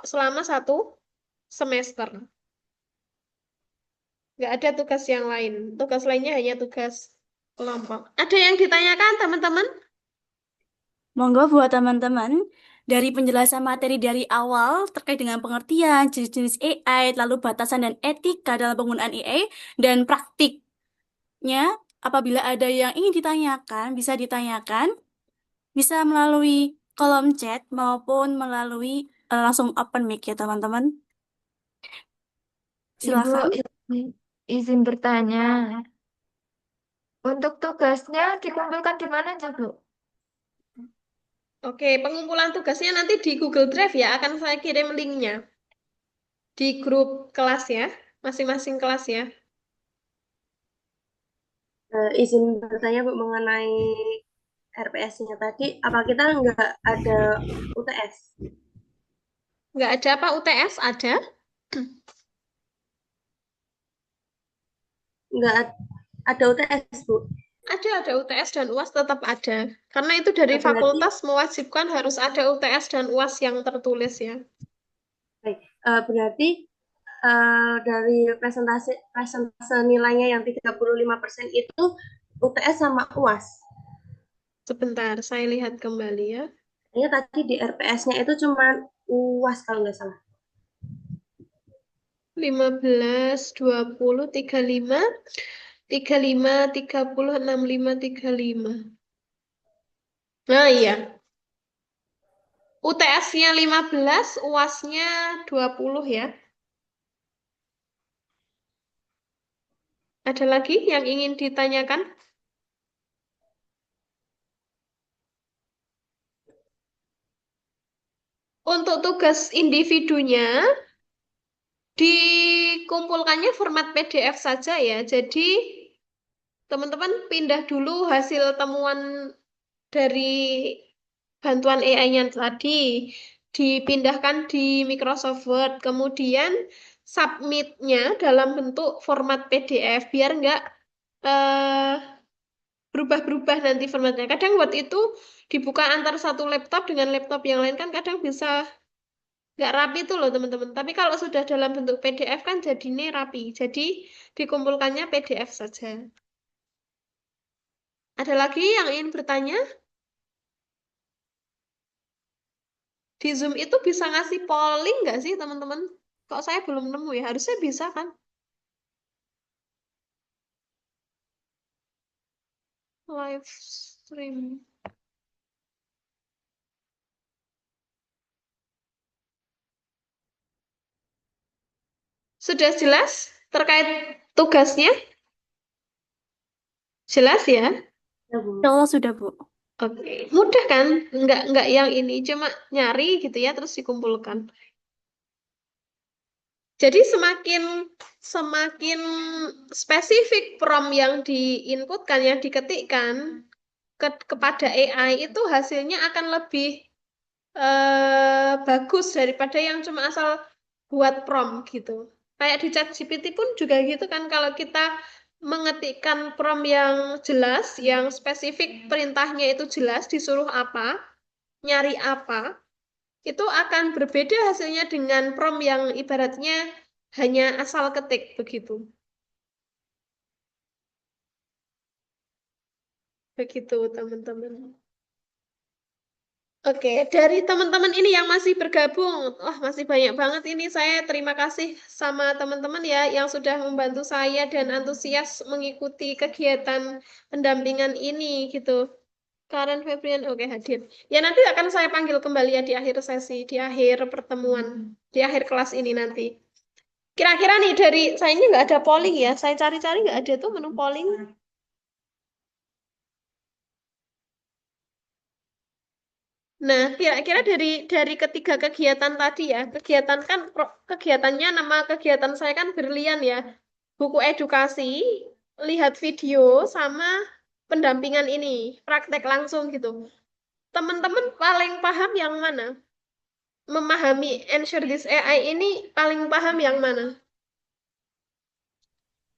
selama 1 semester. Nggak ada tugas yang lain. Tugas lainnya hanya tugas kelompok. Ada yang ditanyakan, teman-teman? Monggo buat teman-teman, dari penjelasan materi dari awal terkait dengan pengertian, jenis-jenis AI, lalu batasan dan etika dalam penggunaan AI, dan praktiknya, apabila ada yang ingin ditanyakan, bisa ditanyakan, bisa melalui kolom chat maupun melalui langsung open mic ya teman-teman. Ibu, Silakan. izin bertanya. Untuk tugasnya dikumpulkan di mana aja, Bu? Oke, pengumpulan tugasnya nanti di Google Drive ya. Akan saya kirim linknya di grup kelas ya. Masing-masing kelas ya. Izin bertanya Bu mengenai RPS-nya tadi, apa kita nggak ada UTS? Nggak ada apa UTS? Ada. Nggak ada UTS Bu. Ada UTS dan UAS tetap ada. Karena itu dari Berarti fakultas mewajibkan harus ada UTS dan UAS yang tertulis ya. baik. Berarti dari presentase nilainya yang 35% itu UTS sama UAS. Sebentar, saya lihat kembali ya. Ini tadi di RPS-nya itu cuma UAS kalau nggak salah. 15, 20, 35, 35, 30, 65, 35. Nah iya, UTS-nya 15, UAS-nya 20 ya. Ada lagi yang ingin ditanyakan? Untuk tugas individunya, dikumpulkannya format PDF saja ya. Jadi, teman-teman pindah dulu hasil temuan dari bantuan AI-nya tadi, dipindahkan di Microsoft Word, kemudian submit-nya dalam bentuk format PDF, biar nggak eh, berubah-berubah nanti formatnya. Kadang Word itu dibuka antar satu laptop dengan laptop yang lain kan kadang bisa nggak rapi tuh loh teman-teman. Tapi kalau sudah dalam bentuk PDF kan jadinya rapi. Jadi dikumpulkannya PDF saja. Ada lagi yang ingin bertanya? Di Zoom itu bisa ngasih polling nggak sih teman-teman? Kok saya belum nemu ya? Harusnya bisa kan? Live stream. Sudah jelas terkait tugasnya? Jelas ya? Ya, Bu. Ya Allah sudah Bu. Oke, mudah kan? Nggak yang ini, cuma nyari gitu ya, terus dikumpulkan. Jadi semakin semakin spesifik prompt yang diinputkan, yang diketikkan kepada AI itu hasilnya akan lebih bagus daripada yang cuma asal buat prompt gitu. Kayak di ChatGPT pun juga gitu kan, kalau kita mengetikkan prompt yang jelas, yang spesifik perintahnya itu jelas, disuruh apa, nyari apa, itu akan berbeda hasilnya dengan prompt yang ibaratnya hanya asal ketik begitu. Begitu, teman-teman. Oke, dari teman-teman ini yang masih bergabung, wah masih banyak banget ini. Saya terima kasih sama teman-teman ya yang sudah membantu saya dan antusias mengikuti kegiatan pendampingan ini gitu. Karen Febrian, oke hadir. Ya nanti akan saya panggil kembali ya di akhir sesi, di akhir pertemuan, di akhir kelas ini nanti. Kira-kira nih dari saya ini nggak ada polling ya. Saya cari-cari nggak ada tuh menu polling. Nah, kira-kira dari ketiga kegiatan tadi ya, kegiatan kan kegiatannya nama kegiatan saya kan berlian ya. Buku edukasi, lihat video sama pendampingan ini, praktek langsung gitu. Teman-teman paling paham yang mana? Memahami Ensure This AI ini paling paham yang mana?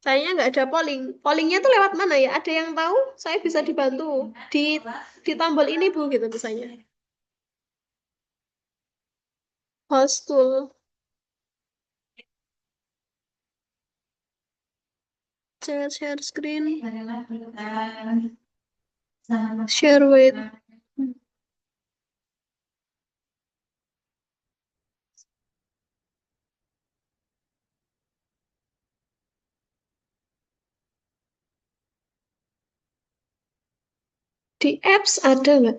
Sayanya nggak ada polling. Pollingnya tuh lewat mana ya? Ada yang tahu? Saya bisa dibantu di tombol ini Bu gitu misalnya. Hostel. Share screen. Share with. Di apps ada nggak?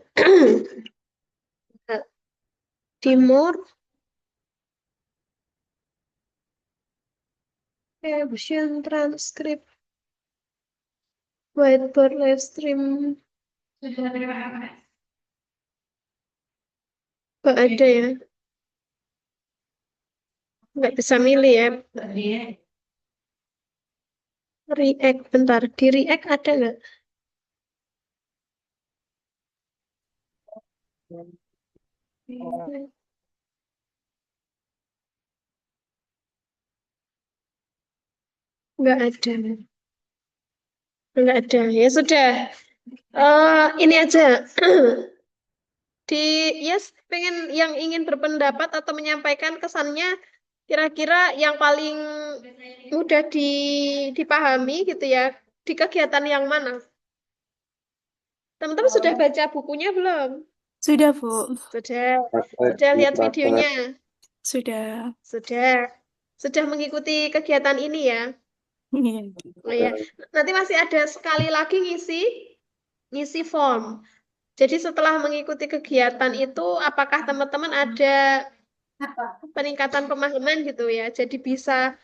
Di more caption transcript whiteboard live stream nggak ada ya, nggak bisa milih ya. React, bentar, di React ada nggak? Nggak ada, nggak ada. Ya sudah. Ini aja. Di yes, pengen yang ingin berpendapat atau menyampaikan kesannya kira-kira yang paling mudah dipahami gitu ya, di kegiatan yang mana? Teman-teman sudah baca bukunya belum? Sudah, Bu. Sudah. Praktek, Sudah lihat praktek. videonya? Sudah. Sudah. Sudah mengikuti kegiatan ini ya? Iya. Oh ya. Nanti masih ada sekali lagi ngisi form. Jadi setelah mengikuti kegiatan itu, apakah teman-teman ada peningkatan pemahaman gitu ya? Jadi bisa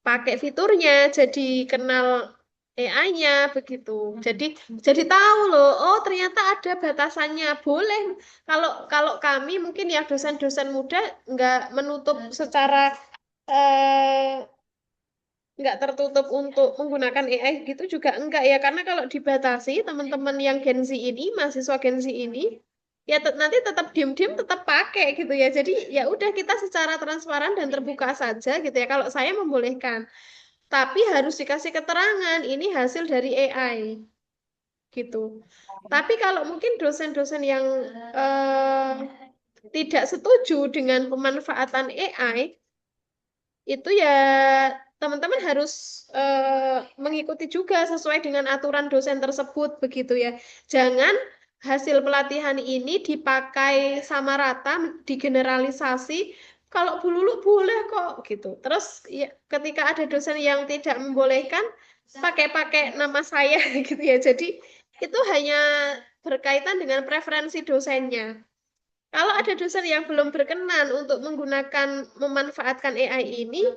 pakai fiturnya, jadi kenal AI-nya begitu. Jadi tahu loh, oh ternyata ada batasannya. Boleh. Kalau kami mungkin ya dosen-dosen muda nggak menutup secara eh, nggak tertutup untuk menggunakan AI gitu juga enggak ya, karena kalau dibatasi teman-teman yang Gen Z ini, mahasiswa Gen Z ini ya nanti tetap diem-diem tetap pakai gitu ya. Jadi ya udah kita secara transparan dan terbuka saja gitu ya. Kalau saya membolehkan, tapi harus dikasih keterangan ini hasil dari AI gitu. Tapi kalau mungkin dosen-dosen yang eh, tidak setuju dengan pemanfaatan AI, itu ya teman-teman harus mengikuti juga sesuai dengan aturan dosen tersebut begitu ya. Jangan hasil pelatihan ini dipakai sama rata, digeneralisasi. Kalau bululu boleh kok gitu. Terus ya, ketika ada dosen yang tidak membolehkan, pakai-pakai nama saya gitu ya. Jadi itu hanya berkaitan dengan preferensi dosennya. Kalau ada dosen yang belum berkenan untuk memanfaatkan AI ini,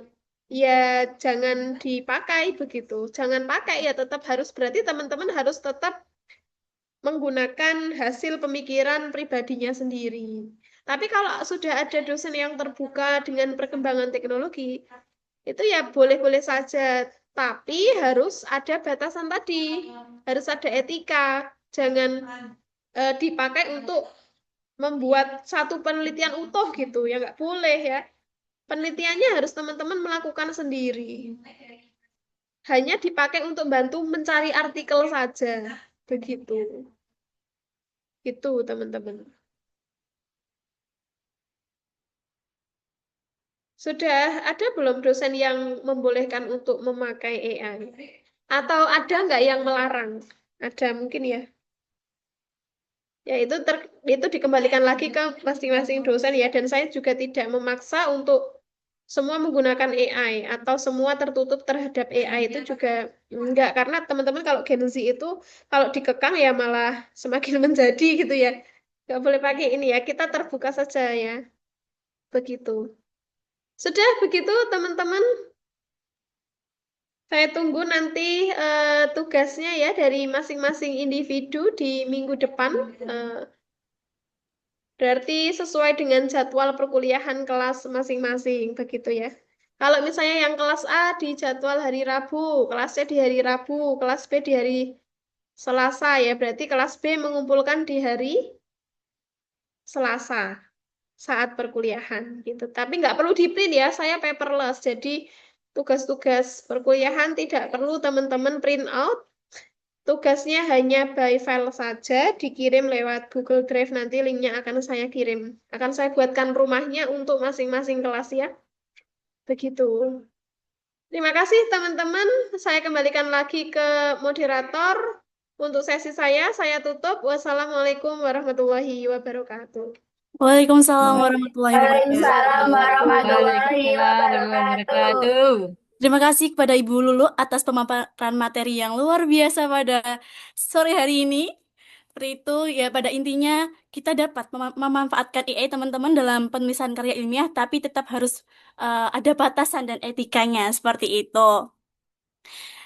ya jangan dipakai begitu. Jangan pakai ya, tetap harus, berarti teman-teman harus tetap menggunakan hasil pemikiran pribadinya sendiri. Tapi kalau sudah ada dosen yang terbuka dengan perkembangan teknologi, itu ya boleh-boleh saja. Tapi harus ada batasan tadi, harus ada etika. Jangan dipakai untuk membuat satu penelitian utuh gitu ya, nggak boleh ya. Penelitiannya harus teman-teman melakukan sendiri, hanya dipakai untuk bantu mencari artikel saja begitu. Gitu teman-teman. Sudah ada belum dosen yang membolehkan untuk memakai AI, atau ada nggak yang melarang? Ada mungkin ya. Ya itu dikembalikan lagi ke masing-masing dosen ya, dan saya juga tidak memaksa untuk semua menggunakan AI atau semua tertutup terhadap AI, itu juga enggak, karena teman-teman kalau Gen Z itu kalau dikekang ya malah semakin menjadi gitu ya. Nggak boleh pakai ini ya, kita terbuka saja ya. Begitu. Sudah begitu teman-teman, saya tunggu nanti tugasnya ya dari masing-masing individu di minggu depan. Eh, Berarti sesuai dengan jadwal perkuliahan kelas masing-masing, begitu ya. Kalau misalnya yang kelas A di jadwal hari Rabu, kelas C di hari Rabu, kelas B di hari Selasa ya. Berarti kelas B mengumpulkan di hari Selasa saat perkuliahan gitu. Tapi nggak perlu di-print ya, saya paperless. Jadi tugas-tugas perkuliahan tidak perlu teman-teman print out, Tugasnya hanya by file saja, dikirim lewat Google Drive. Nanti linknya akan saya kirim. Akan saya buatkan rumahnya untuk masing-masing kelas ya. Begitu. Terima kasih teman-teman. Saya kembalikan lagi ke moderator. Untuk sesi saya tutup. Wassalamualaikum warahmatullahi wabarakatuh. Waalaikumsalam warahmatullahi wabarakatuh. Waalaikumsalam warahmatullahi Waalaikumsalam warahmatullahi wabarakatuh. wabarakatuh. Terima kasih kepada Ibu Lulu atas pemaparan materi yang luar biasa pada sore hari ini. Seperti itu, ya pada intinya kita dapat memanfaatkan AI teman-teman dalam penulisan karya ilmiah, tapi tetap harus ada batasan dan etikanya, seperti itu.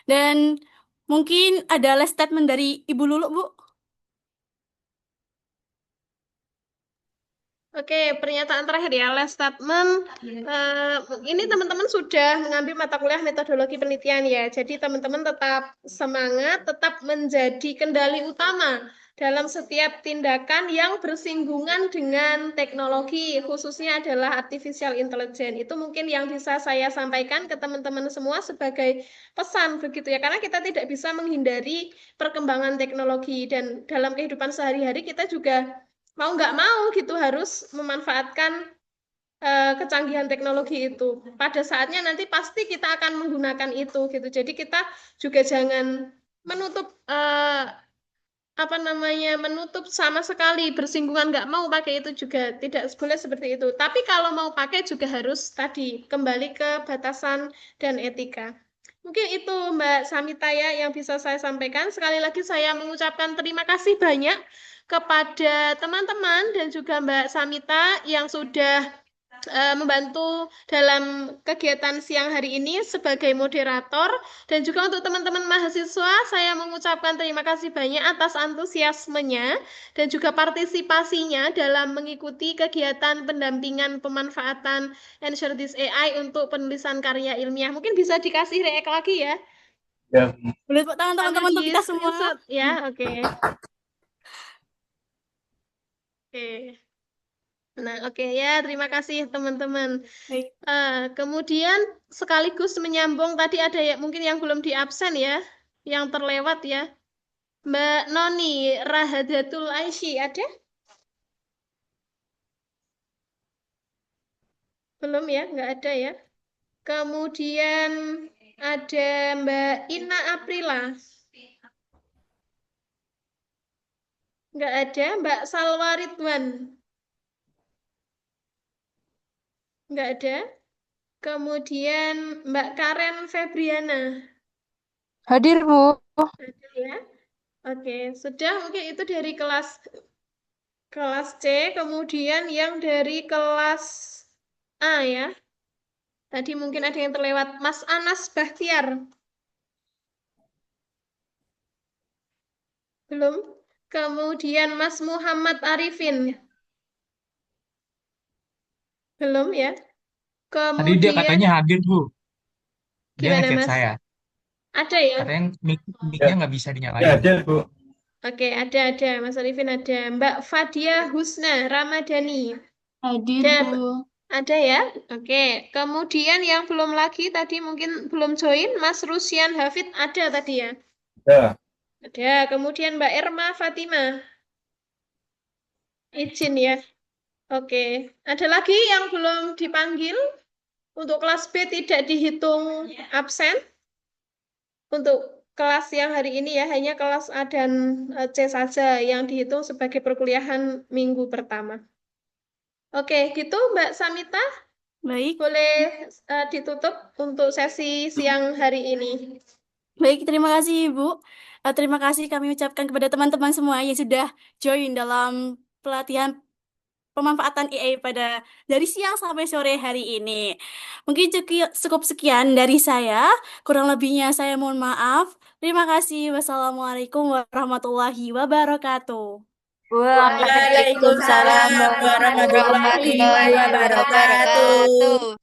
Dan mungkin ada last statement dari Ibu Lulu, Bu. Oke, pernyataan terakhir ya, last statement. Ini teman-teman sudah mengambil mata kuliah metodologi penelitian ya. Jadi teman-teman tetap semangat, tetap menjadi kendali utama dalam setiap tindakan yang bersinggungan dengan teknologi, khususnya adalah artificial intelligence. Itu mungkin yang bisa saya sampaikan ke teman-teman semua sebagai pesan begitu ya. Karena kita tidak bisa menghindari perkembangan teknologi dan dalam kehidupan sehari-hari kita juga mau nggak mau gitu harus memanfaatkan kecanggihan teknologi itu. Pada saatnya nanti pasti kita akan menggunakan itu gitu. Jadi kita juga jangan menutup menutup sama sekali bersinggungan nggak mau pakai itu juga tidak boleh seperti itu. Tapi kalau mau pakai juga harus tadi kembali ke batasan dan etika. Mungkin itu Mbak Samita ya yang bisa saya sampaikan. Sekali lagi saya mengucapkan terima kasih banyak kepada teman-teman dan juga Mbak Samita yang sudah membantu dalam kegiatan siang hari ini sebagai moderator. Dan juga untuk teman-teman mahasiswa, saya mengucapkan terima kasih banyak atas antusiasmenya dan juga partisipasinya dalam mengikuti kegiatan pendampingan pemanfaatan Ensure This AI untuk penulisan karya ilmiah. Mungkin bisa dikasih reek lagi ya. Ya. Boleh tepuk tangan teman-teman untuk kita semua. Screenshot ya, oke. Oke. Nah, oke ya, terima kasih teman-teman. Baik. Kemudian sekaligus menyambung tadi ada ya mungkin yang belum diabsen ya, yang terlewat ya. Mbak Noni Rahadatul Aisy ada? Belum ya, nggak ada ya. Kemudian ada Mbak Ina Aprila. Nggak ada. Mbak Salwa Ridwan. Nggak ada. Kemudian Mbak Karen Febriana. Hadir, Bu. Ada ya. Oke, sudah mungkin itu dari kelas C, kemudian yang dari kelas A ya. Tadi mungkin ada yang terlewat. Mas Anas Bahtiar. Belum. Kemudian Mas Muhammad Arifin. Belum ya. Tadi dia Kemudian katanya hadir, Bu. Dia gimana ngechat Mas? saya. Ada ya? Katanya mic-nya nggak bisa Ya, dinyalain. ada, Bu. Oke, ada. Mas Arifin ada. Mbak Fadia Husna Ramadhani. Hadir, Ada, Bu. ada ya? Oke. Kemudian yang belum lagi tadi mungkin belum join, Mas Rusyan Hafid ada tadi ya? Ya, Ada. Kemudian Mbak Erma Fatimah. Izin ya. Oke. Ada lagi yang belum dipanggil? Untuk kelas B tidak dihitung absen. Untuk kelas yang hari ini ya, hanya kelas A dan C saja yang dihitung sebagai perkuliahan minggu pertama. Oke, gitu Mbak Samita. Baik. Boleh ditutup untuk sesi siang hari ini. Baik, terima kasih Ibu. Terima kasih kami ucapkan kepada teman-teman semua yang sudah join dalam pelatihan pemanfaatan AI pada dari siang sampai sore hari ini. Mungkin cukup sekian dari saya. Kurang lebihnya saya mohon maaf. Terima kasih. Wassalamualaikum warahmatullahi wabarakatuh. Waalaikumsalam warahmatullahi wabarakatuh.